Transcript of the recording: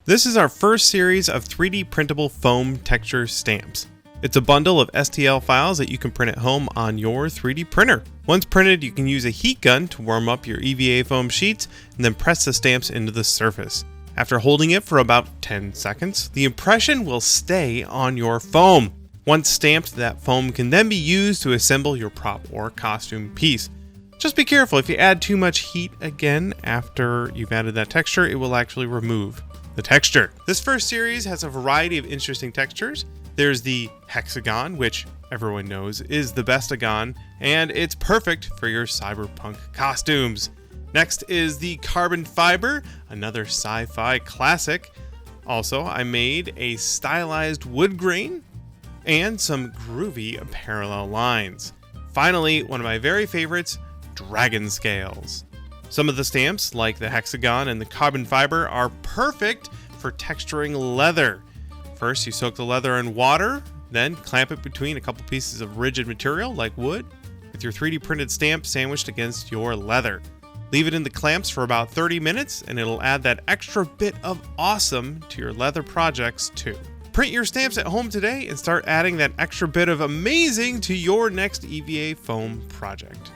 This is our first series of 3D printable foam texture stamps. It's a bundle of STL files that you can print at home on your 3D printer. Once printed, you can use a heat gun to warm up your EVA foam sheets and then press the stamps into the surface. After holding it for about 10 seconds, the impression will stay on your foam. Once stamped, that foam can then be used to assemble your prop or costume piece. Just be careful, if you add too much heat again after you've added that texture, it will actually remove the texture. This first series has a variety of interesting textures. There's the Hexagon, which everyone knows is the bestagon, and it's perfect for your cyberpunk costumes. Next is the carbon fiber, another sci-fi classic. Also, I made a stylized wood grain and some groovy parallel lines. Finally, one of my very favorites, dragon scales. Some of the stamps, like the Hexagon and the carbon fiber, are perfect for texturing leather. First, you soak the leather in water, then clamp it between a couple pieces of rigid material like wood, with your 3D printed stamp sandwiched against your leather. Leave it in the clamps for about 30 minutes, and it'll add that extra bit of awesome to your leather projects too. Print your stamps at home today and start adding that extra bit of amazing to your next EVA foam project.